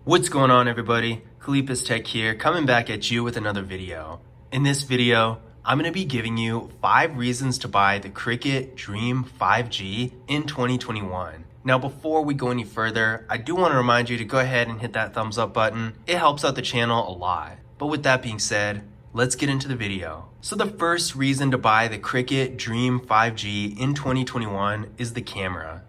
What's going on, everybody? Khalipas Tech here, coming back at you with another video. In this video, I'm going to be giving you 5 reasons to buy the Cricket Dream 5G in 2021. Now, before we go any further, I do want to remind you to go ahead and hit that thumbs up button. It helps out the channel a lot. But with that being said, let's get into the video. So the first reason to buy the Cricket Dream 5G in 2021 is the camera.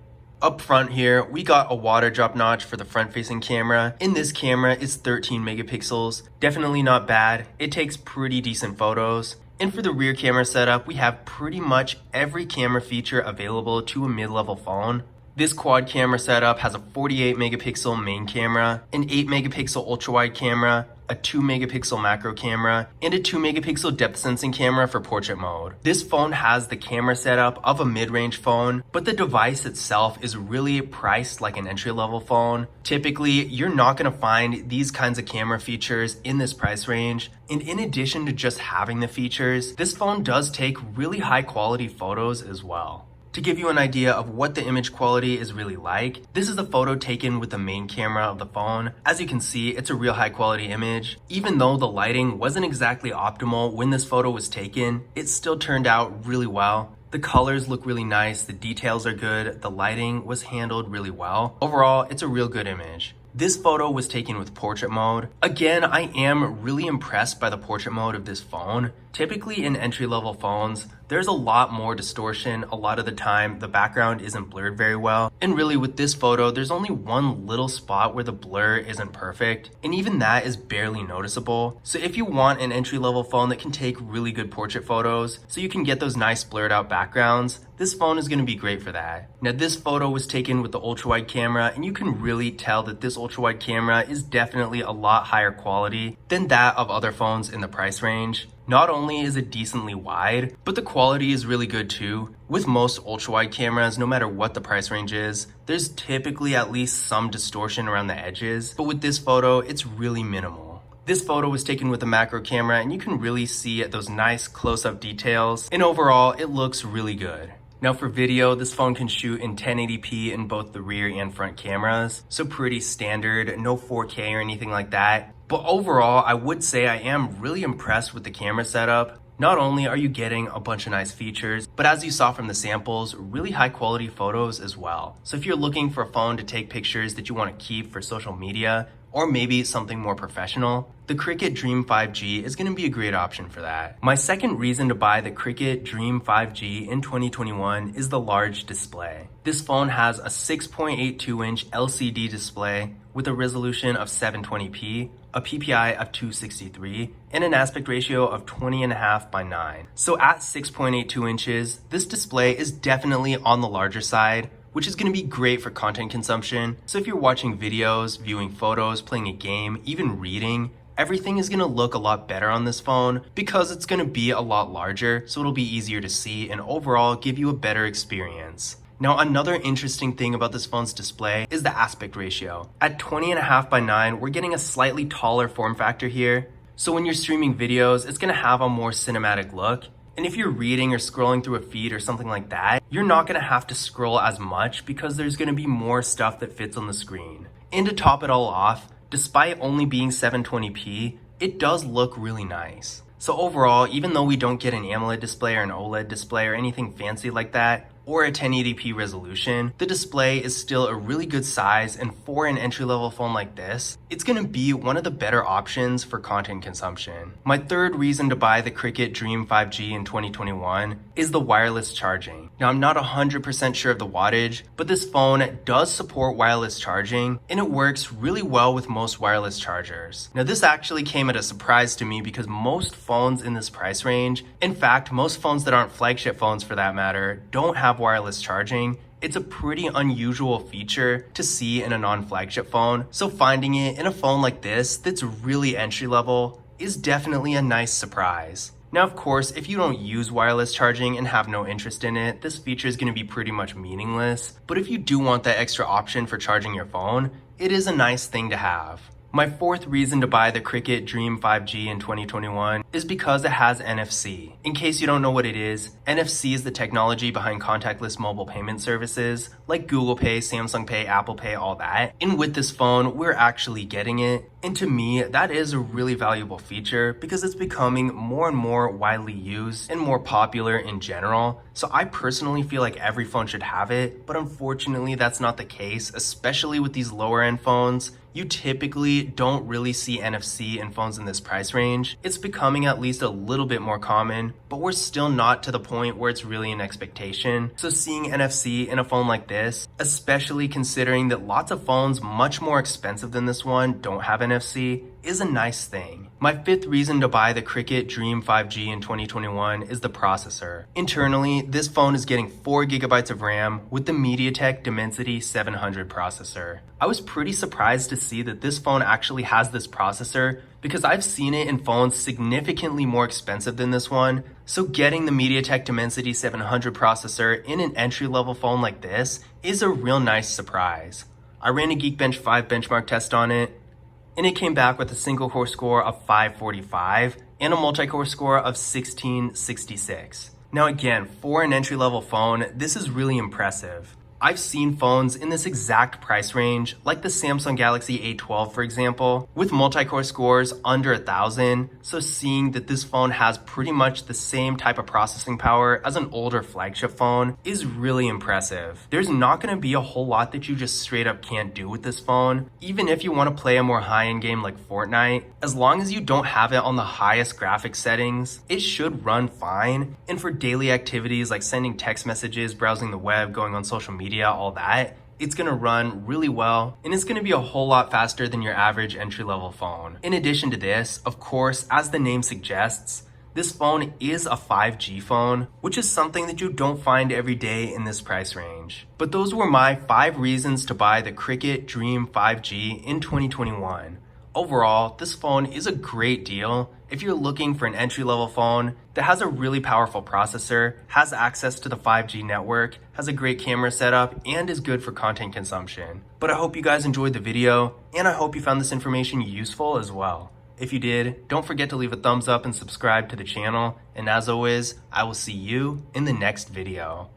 Up front here, we got a water drop notch for the front-facing camera. In this camera, it's 13 megapixels. Definitely not bad. It takes pretty decent photos. And for the rear camera setup, we have pretty much every camera feature available to a mid-level phone. This quad camera setup has a 48 megapixel main camera, an 8 megapixel ultra-wide camera, a 2 megapixel macro camera, and a 2 megapixel depth sensing camera for portrait mode. This phone has the camera setup of a mid-range phone, but the device itself is really priced like an entry-level phone. Typically, you're not going to find these kinds of camera features in this price range. And in addition to just having the features, this phone does take really high quality photos as well. To give you an idea of what the image quality is really like, this is a photo taken with the main camera of the phone. As you can see, it's a real high quality image. Even though the lighting wasn't exactly optimal when this photo was taken, it still turned out really well. The colors look really nice, the details are good, the lighting was handled really well. Overall, it's a real good image. This photo was taken with portrait mode. Again, I am really impressed by the portrait mode of this phone. Typically in entry-level phones, there's a lot more distortion. A lot of the time, the background isn't blurred very well. And really with this photo, there's only one little spot where the blur isn't perfect. And even that is barely noticeable. So if you want an entry-level phone that can take really good portrait photos, so you can get those nice blurred out backgrounds, this phone is going to be great for that. Now this photo was taken with the ultra-wide camera, and you can really tell that this ultra-wide camera is definitely a lot higher quality than that of other phones in the price range. Not only is it decently wide, but the quality is really good too. With most ultra-wide cameras, no matter what the price range is, there's typically at least some distortion around the edges, but with this photo, it's really minimal. This photo was taken with a macro camera, and you can really see those nice close-up details, and overall, it looks really good. Now for video, this phone can shoot in 1080p in both the rear and front cameras, so pretty standard, no 4K or anything like that. But overall, I would say I am really impressed with the camera setup. Not only are you getting a bunch of nice features, but as you saw from the samples, really high quality photos as well. So if you're looking for a phone to take pictures that you want to keep for social media, or maybe something more professional, the Cricket Dream 5G is going to be a great option for that. My second reason to buy the Cricket Dream 5G in 2021 is the large display. This phone has a 6.82-inch LCD display with a resolution of 720p, a PPI of 263, and an aspect ratio of 20.5 by 9. So at 6.82 inches, this display is definitely on the larger side, which is going to be great for content consumption. So if you're watching videos, viewing photos, playing a game, even reading, everything is going to look a lot better on this phone because it's going to be a lot larger, so it'll be easier to see and overall give you a better experience. Now, another interesting thing about this phone's display is the aspect ratio. At 20.5 by 9, we're getting a slightly taller form factor here. So when you're streaming videos, it's going to have a more cinematic look. And if you're reading or scrolling through a feed or something like that, you're not going to have to scroll as much because there's going to be more stuff that fits on the screen. And to top it all off, despite only being 720p, it does look really nice. So overall, even though we don't get an AMOLED display or an OLED display or anything fancy like that, or a 1080p resolution, the display is still a really good size, and for an entry-level phone like this, it's going to be one of the better options for content consumption. My third reason to buy the Cricket Dream 5G in 2021 is the wireless charging. Now, I'm not 100% sure of the wattage, but this phone does support wireless charging, and it works really well with most wireless chargers. Now, this actually came at a surprise to me because most phones in this price range, in fact, most phones that aren't flagship phones for that matter, don't have wireless charging. It's a pretty unusual feature to see in a non-flagship phone, so finding it in a phone like this that's really entry level is definitely a nice surprise. Now, of course, if you don't use wireless charging and have no interest in it, this feature is going to be pretty much meaningless. But if you do want that extra option for charging your phone, it is a nice thing to have. My fourth reason to buy the Cricket Dream 5G in 2021 is because it has NFC. In case you don't know what it is, NFC is the technology behind contactless mobile payment services like Google Pay, Samsung Pay, Apple Pay, all that. And with this phone, we're actually getting it. And to me, that is a really valuable feature because it's becoming more and more widely used and more popular in general. So I personally feel like every phone should have it, but unfortunately that's not the case, especially with these lower end phones. You typically don't really see NFC in phones in this price range. It's becoming at least a little bit more common, but we're still not to the point where it's really an expectation. So seeing NFC in a phone like this, especially considering that lots of phones much more expensive than this one don't have NFC, is a nice thing. My fifth reason to buy the Cricket Dream 5G in 2021 is the processor. Internally, this phone is getting 4 GB of RAM with the MediaTek Dimensity 700 processor. I was pretty surprised to see that this phone actually has this processor because I've seen it in phones significantly more expensive than this one. So getting the MediaTek Dimensity 700 processor in an entry-level phone like this is a real nice surprise. I ran a Geekbench 5 benchmark test on it, and it came back with a single core score of 545 and a multi-core score of 1666. Now again, for an entry-level phone, this is really impressive. I've seen phones in this exact price range, like the Samsung Galaxy A12 for example, with multi-core scores under 1,000, so seeing that this phone has pretty much the same type of processing power as an older flagship phone is really impressive. There's not going to be a whole lot that you just straight up can't do with this phone, even if you want to play a more high-end game like Fortnite. As long as you don't have it on the highest graphics settings, it should run fine, and for daily activities like sending text messages, browsing the web, going on social media, all that, it's gonna run really well, and it's gonna be a whole lot faster than your average entry-level phone. In addition to this, of course, as the name suggests, this phone is a 5G phone, which is something that you don't find every day in this price range. But those were my 5 reasons to buy the Cricket Dream 5G in 2021. Overall, this phone is a great deal if you're looking for an entry-level phone that has a really powerful processor, has access to the 5G network, has a great camera setup, and is good for content consumption. But I hope you guys enjoyed the video, and I hope you found this information useful as well. If you did, don't forget to leave a thumbs up and subscribe to the channel, and as always, I will see you in the next video.